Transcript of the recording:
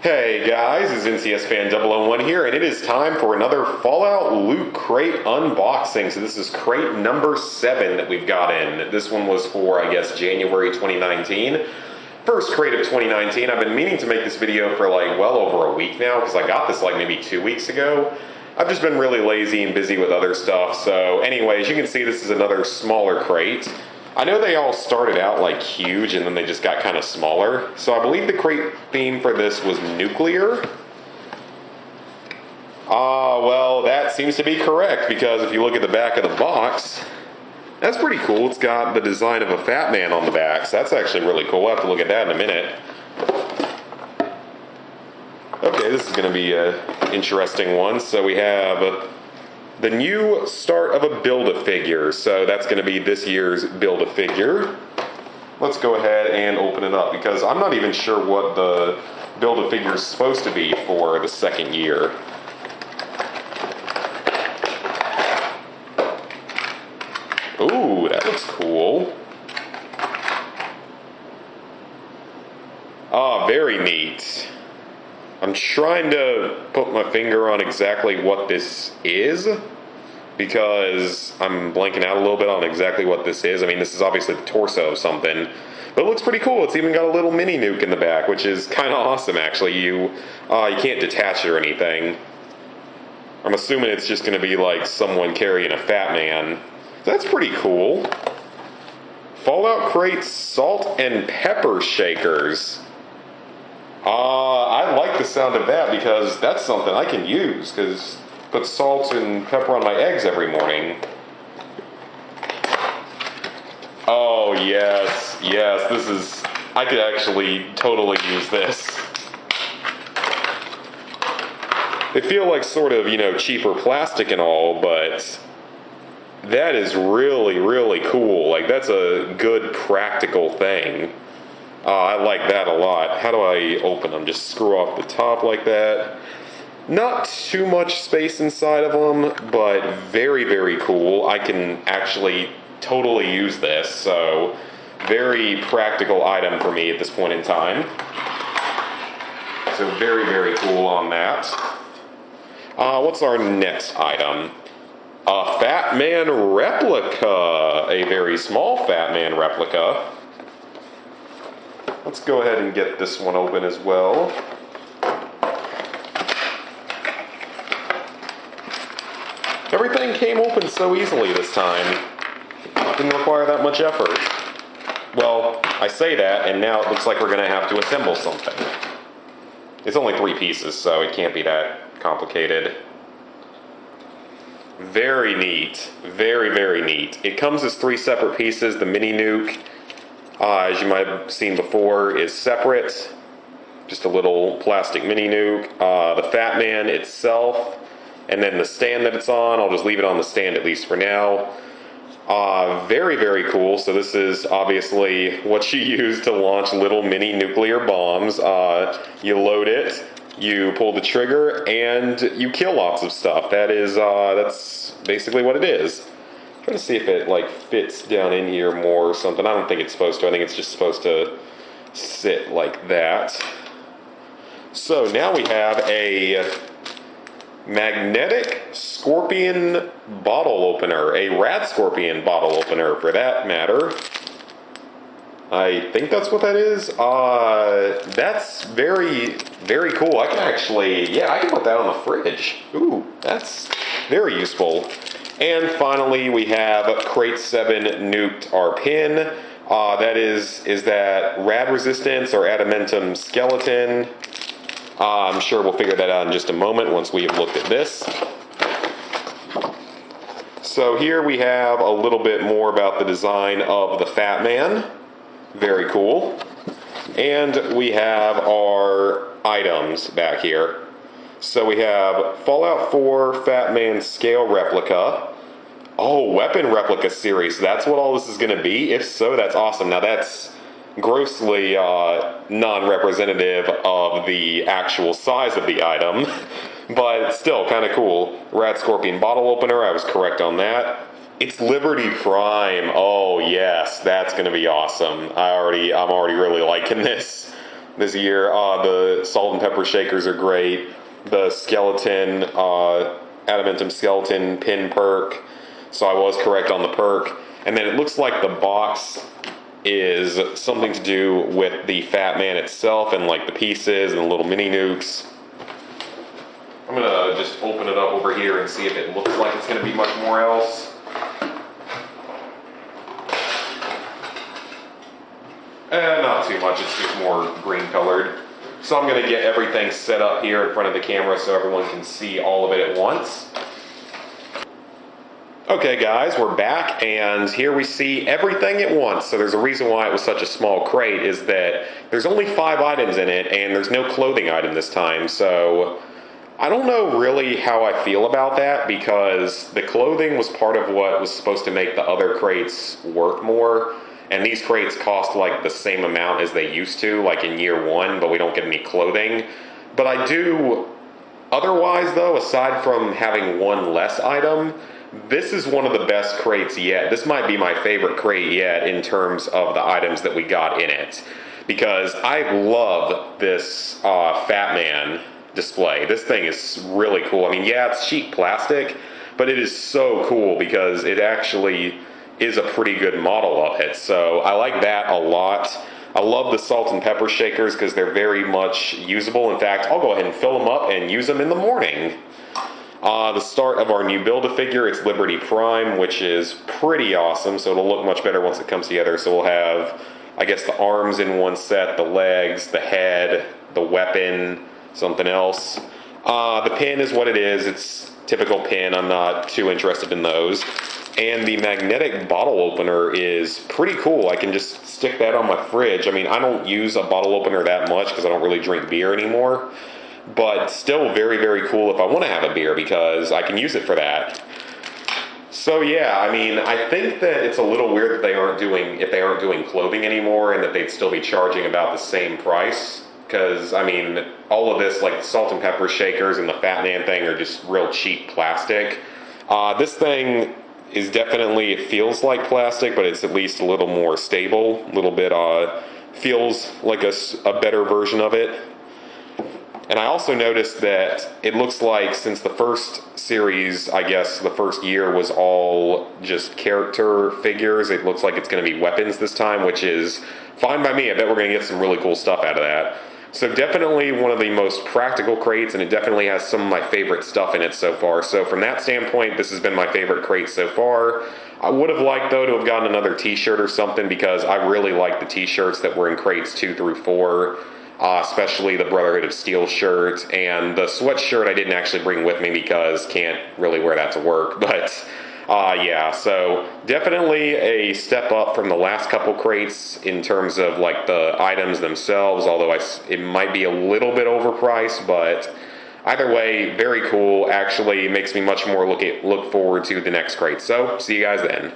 Hey guys, it's NCS Fan 001 here, and it is time for another Fallout Loot Crate unboxing. So this is crate number 7 that we've got in. This one was for, I guess, January 2019. First crate of 2019. I've been meaning to make this video for like well over a week now, because I got this like maybe 2 weeks ago. I've just been really lazy and busy with other stuff. So anyways, you can see this is another smaller crate. I know they all started out like huge and then they just got kind of smaller. So I believe the crate theme for this was nuclear. Well, that seems to be correct, because if you look at the back of the box, that's pretty cool. It's got the design of a fat man on the back, so that's actually really cool. We'll have to look at that in a minute. Okay, this is going to be an interesting one. So we have the new start of a Build-A-Figure. So that's going to be this year's Build-A-Figure. Let's go ahead and open it up, because I'm not even sure what the Build-A-Figure is supposed to be for the second year. Ooh, that looks cool. Ah, very neat. I'm trying to put my finger on exactly what this is, because I'm blanking out a little bit on exactly what this is. I mean, this is obviously the torso of something, but it looks pretty cool. It's even got a little mini nuke in the back, which is kind of awesome, actually. You can't detach it or anything. I'm assuming it's just going to be like someone carrying a fat man. That's pretty cool. Fallout Crate Salt and Pepper Shakers. I like the sound of that, because that's something I can use, because I put salt and pepper on my eggs every morning. Oh, yes, this is, I could actually totally use this. They feel like sort of, cheaper plastic and all, but that is really, really cool. Like, that's a good practical thing. I like that a lot. How do I open them? Just screw off the top like that. Not too much space inside of them, but very, very cool. I can actually totally use this, so very practical item for me at this point in time. So very, very cool on that. What's our next item? A Fat Man replica. A very small Fat Man replica. Let's go ahead and get this one open as well. Everything came open so easily this time. Didn't require that much effort. Well, I say that, and now it looks like we're going to have to assemble something. It's only 3 pieces, so it can't be that complicated. Very neat. Very, very neat. It comes as 3 separate pieces. The mini nuke, as you might have seen before, is separate. Just a little plastic mini nuke. The Fat Man itself, and then the stand that it's on. I'll just leave it on the stand at least for now. Very, very cool. So this is obviously what you use to launch little mini nuclear bombs. You load it, you pull the trigger, and you kill lots of stuff. That's basically what it is. Trying to see if it like fits down in here more or something. I don't think it's supposed to. I think it's just supposed to sit like that. So now we have a magnetic scorpion bottle opener, a rad scorpion bottle opener for that matter. I think that's what that is. That's very, very cool. I can actually, I can put that on the fridge. Ooh, that's very useful. And finally, we have Crate 7 Nuked our pin. That is that rad resistance or adamantium skeleton. I'm sure we'll figure that out in just a moment once we have looked at this. So here we have a little bit more about the design of the Fat Man. Very cool. And we have our items back here. So we have Fallout 4 Fat Man Scale Replica. Oh, Weapon Replica Series. That's what all this is going to be? If so, that's awesome. Now that's grossly non-representative of the actual size of the item, but still kind of cool. Rad Scorpion bottle opener, I was correct on that. It's Liberty Prime. Oh yes, that's going to be awesome. I'm already really liking this. this year. The salt and pepper shakers are great. The skeleton, adamantium skeleton pin perk. So I was correct on the perk. And then it looks like the box is something to do with the Fat Man itself and like the pieces and the little mini nukes. I'm gonna just open it up over here and see if it looks like it's gonna be much more else. Not too much, it's just more green colored. So I'm gonna get everything set up here in front of the camera so everyone can see all of it at once. Okay guys, we're back and here we see everything at once. So there's a reason why it was such a small crate, is that there's only 5 items in it and there's no clothing item this time. So I don't know really how I feel about that, because the clothing was part of what was supposed to make the other crates work more. And these crates cost like the same amount as they used to, like in year 1, but we don't get any clothing. But I do, otherwise though, aside from having 1 less item, this is one of the best crates yet. This might be my favorite crate yet in terms of the items that we got in it. Because I love this Fat Man display. This thing is really cool. I mean, yeah, it's cheap plastic, but it is so cool because it actually is a pretty good model of it. So I like that a lot. I love the salt and pepper shakers because they're very much usable. In fact, I'll go ahead and fill them up and use them in the morning. The start of our new Build-A-Figure, it's Liberty Prime, which is pretty awesome, so it'll look much better once it comes together. So we'll have, I guess, the arms in one set, the legs, the head, the weapon, something else. The pin is what it is. It's typical pin. I'm not too interested in those. And the magnetic bottle opener is pretty cool. I can just stick that on my fridge. I mean, I don't use a bottle opener that much because I don't really drink beer anymore. But still very, very cool if I want to have a beer, because I can use it for that. So yeah, I mean, I think that it's a little weird that they aren't doing clothing anymore, and that they'd still be charging about the same price. Because, I mean, all of this, like the salt and pepper shakers and the Fat Man thing, are just real cheap plastic. This thing is definitely, it feels like plastic, but it's at least a little more stable. A little bit, feels like a better version of it. And I also noticed that it looks like, since the first series, I guess the first year was all just character figures, it looks like it's going to be weapons this time, which is fine by me. I bet we're going to get some really cool stuff out of that. So definitely one of the most practical crates, and it definitely has some of my favorite stuff in it so far. So from that standpoint, this has been my favorite crate so far. I would have liked, though, to have gotten another t-shirt or something, because I really like the t-shirts that were in crates 2 through 4. Especially the Brotherhood of Steel shirt, and the sweatshirt I didn't actually bring with me because can't really wear that to work. But yeah, so definitely a step up from the last couple crates in terms of like the items themselves, although it might be a little bit overpriced, but either way, very cool. Actually makes me much more look forward to the next crate. So see you guys then.